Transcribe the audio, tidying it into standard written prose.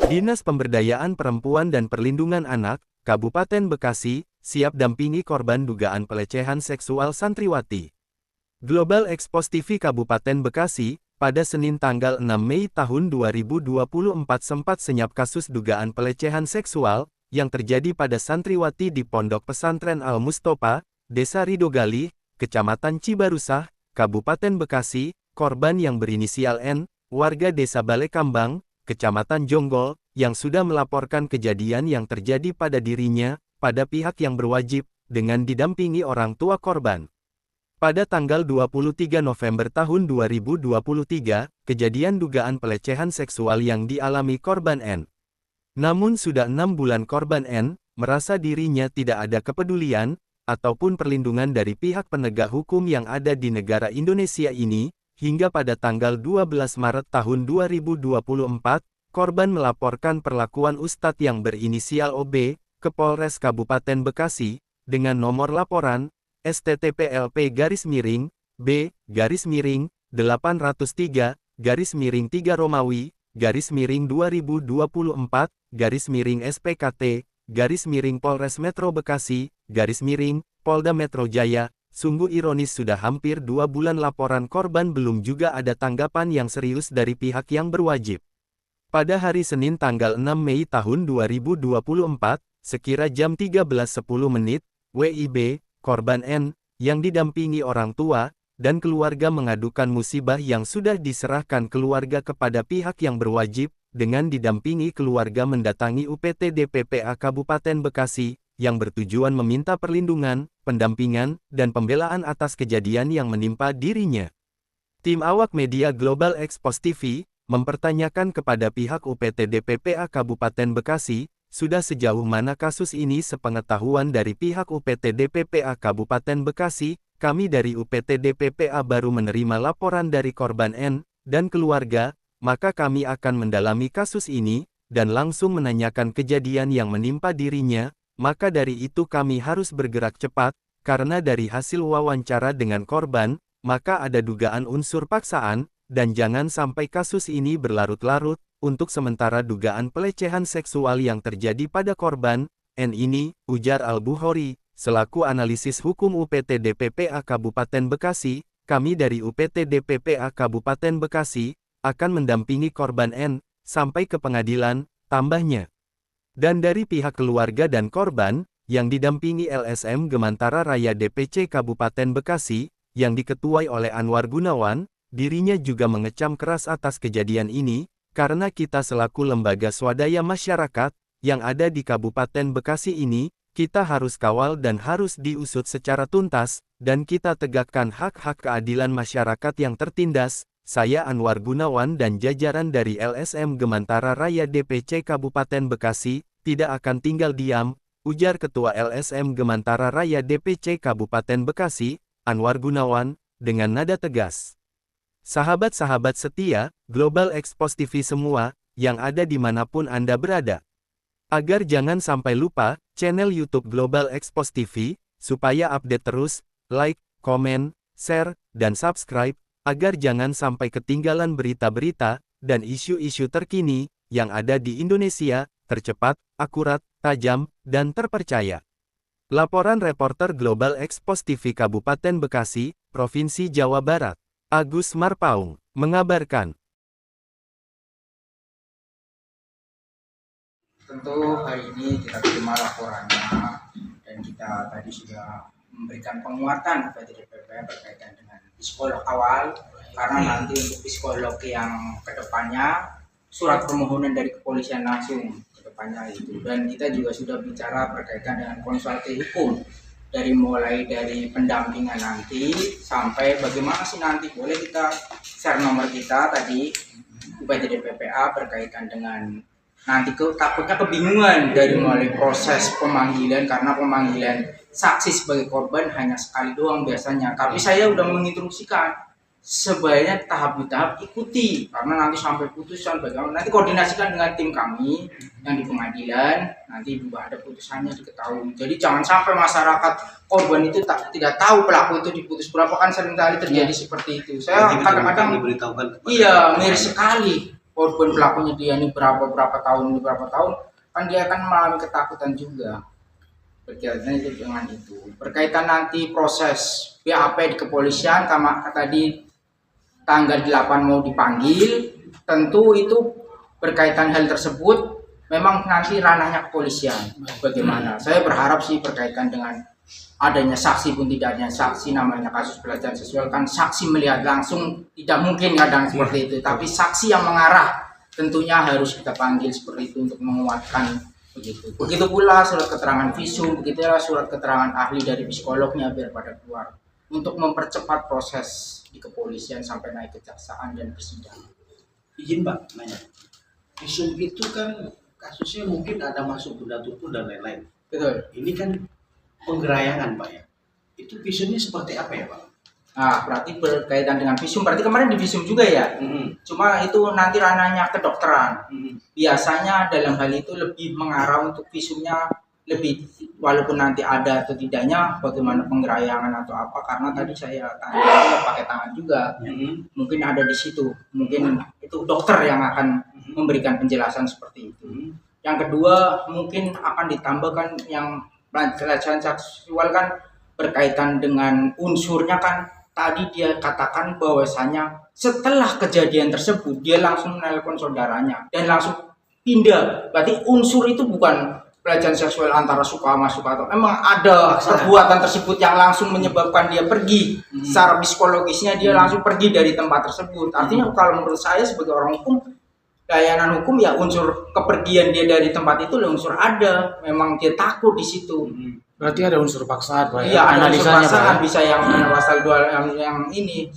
Dinas Pemberdayaan Perempuan dan Perlindungan Anak, Kabupaten Bekasi, siap dampingi korban dugaan pelecehan seksual santriwati. Global Expos TV Kabupaten Bekasi, pada Senin tanggal 6 Mei tahun 2024 sempat senyap kasus dugaan pelecehan seksual, yang terjadi pada santriwati di Pondok Pesantren Al-Mustopa, Desa Ridogali, Kecamatan Cibarusah, Kabupaten Bekasi. Korban yang berinisial N, warga Desa Balekambang, Kecamatan Jonggol, yang sudah melaporkan kejadian yang terjadi pada dirinya, pada pihak yang berwajib, dengan didampingi orang tua korban. Pada tanggal 23 November tahun 2023, kejadian dugaan pelecehan seksual yang dialami korban N. Namun sudah 6 bulan korban N, merasa dirinya tidak ada kepedulian, ataupun perlindungan dari pihak penegak hukum yang ada di negara Indonesia ini, hingga pada tanggal 12 Maret tahun 2024, korban melaporkan perlakuan Ustadz yang berinisial OB, ke Polres Kabupaten Bekasi, dengan nomor laporan, STTPLP_B_803_3 Romawi_2024_SPKT_Polres Metro Bekasi_Polda Metro Jaya. Sungguh ironis sudah hampir 2 bulan laporan korban belum juga ada tanggapan yang serius dari pihak yang berwajib. Pada hari Senin tanggal 6 Mei tahun 2024, sekira jam 13.10 menit, WIB, korban N, yang didampingi orang tua, dan keluarga mengadukan musibah yang sudah diserahkan keluarga kepada pihak yang berwajib, dengan didampingi keluarga mendatangi UPT DPPA Kabupaten Bekasi, yang bertujuan meminta perlindungan, pendampingan, dan pembelaan atas kejadian yang menimpa dirinya. Tim awak media Global Expos TV, mempertanyakan kepada pihak UPT DPPA Kabupaten Bekasi, sudah sejauh mana kasus ini sepengetahuan dari pihak UPT DPPA Kabupaten Bekasi. Kami dari UPT DPPA baru menerima laporan dari korban N, dan keluarga, maka kami akan mendalami kasus ini, dan langsung menanyakan kejadian yang menimpa dirinya. Maka dari itu kami harus bergerak cepat, karena dari hasil wawancara dengan korban, maka ada dugaan unsur paksaan, dan jangan sampai kasus ini berlarut-larut. Untuk sementara dugaan pelecehan seksual yang terjadi pada korban N ini, ujar Al-Bukhari, selaku analisis hukum UPT DPPA Kabupaten Bekasi, kami dari UPT DPPA Kabupaten Bekasi, akan mendampingi korban N, sampai ke pengadilan, tambahnya. Dan dari pihak keluarga dan korban, yang didampingi LSM Gemantara Raya DPC Kabupaten Bekasi, yang diketuai oleh Anwar Gunawan, dirinya juga mengecam keras atas kejadian ini, karena kita selaku lembaga swadaya masyarakat, yang ada di Kabupaten Bekasi ini, kita harus kawal dan harus diusut secara tuntas, dan kita tegakkan hak-hak keadilan masyarakat yang tertindas. Saya Anwar Gunawan dan jajaran dari LSM Gemantara Raya DPC Kabupaten Bekasi, tidak akan tinggal diam, ujar Ketua LSM Gemantara Raya DPC Kabupaten Bekasi, Anwar Gunawan, dengan nada tegas. Sahabat-sahabat setia, Global Expos TV semua, yang ada dimanapun Anda berada. Agar jangan sampai lupa, channel YouTube Global Expos TV, supaya update terus, like, komen, share, dan subscribe, agar jangan sampai ketinggalan berita-berita, dan isu-isu terkini, yang ada di Indonesia, tercepat, akurat, tajam, dan terpercaya. Laporan reporter Global Expos TV Kabupaten Bekasi, Provinsi Jawa Barat, Agus Marpaung, mengabarkan. Tentu hari ini kita terima laporannya, dan kita tadi sudah memberikan penguatan kepada DPP berkaitan dengan psikolog awal, karena nanti untuk psikolog yang kedepannya surat permohonan dari kepolisian langsung kedepannya itu. Dan kita juga sudah bicara berkaitan dengan konsultasi hukum, mulai dari pendampingan nanti sampai bagaimana sih nanti. Boleh kita share nomor kita tadi UPT DPPA berkaitan dengan nanti takutnya kebingungan dari mulai proses pemanggilan, karena pemanggilan saksi sebagai korban hanya sekali doang biasanya. Tapi saya udah menginstruksikan sebaiknya tahap demi tahap ikuti, karena nanti sampai putusan bagaimana nanti koordinasikan dengan tim kami yang di pengadilan, nanti juga ada putusannya diketahui. Jadi jangan sampai masyarakat korban itu tidak tahu pelaku itu diputus berapa, kan seringkali terjadi seperti itu. Saya kadang-kadang diberitahukan. Iya, miris sekali. korban pelakunya dia ini berapa tahun, kan dia akan mengalami ketakutan juga. Berkaitan itu dengan itu. Berkaitan nanti proses BAP di kepolisian, sama tadi tanggal 8 mau dipanggil, tentu itu berkaitan hal tersebut memang nanti ranahnya kepolisian. Bagaimana? Saya berharap sih berkaitan dengan adanya saksi pun tidak adanya saksi, namanya kasus pelecehan seksual kan saksi melihat langsung tidak mungkin kadang seperti itu, tapi saksi yang mengarah tentunya harus kita panggil seperti itu untuk menguatkan begitu. Begitu pula surat keterangan visum, begitulah surat keterangan ahli dari psikolognya biar pada keluar untuk mempercepat proses di kepolisian sampai naik kejaksaan dan persidangan. Izin Pak, nanya. Visum itu kan kasusnya mungkin ada masuk benda tubuh dan lain-lain. Betul. Ini kan penggerayangan Pak ya. Itu visumnya seperti apa ya Pak? Nah, berarti berkaitan dengan visum, berarti kemarin di visum juga ya? Cuma itu nanti ranahnya kedokteran. Biasanya dalam hal itu lebih mengarah untuk visumnya lebih, walaupun nanti ada atau tidaknya bagaimana penggerayangan atau apa, karena tadi saya tanya pakai tangan juga. Mungkin ada di situ, mungkin itu dokter yang akan memberikan penjelasan seperti itu. Yang kedua mungkin akan ditambahkan yang pelecehan seksual kan berkaitan dengan unsurnya kan tadi dia katakan bahwasanya setelah kejadian tersebut dia langsung menelpon saudaranya dan langsung pindah. Berarti unsur itu bukan pelecehan seksual antara suka sama suka, atau emang ada perbuatan tersebut yang langsung menyebabkan dia pergi. Secara psikologisnya dia langsung pergi dari tempat tersebut. Artinya kalau menurut saya sebagai orang hukum, layanan hukum ya unsur kepergian dia dari tempat itu unsur ada, memang dia takut di situ. Berarti ada unsur paksaan Pak. Iya, ada unsur Analisanya paksaan Pak. bisa yang pasal 2 yang ini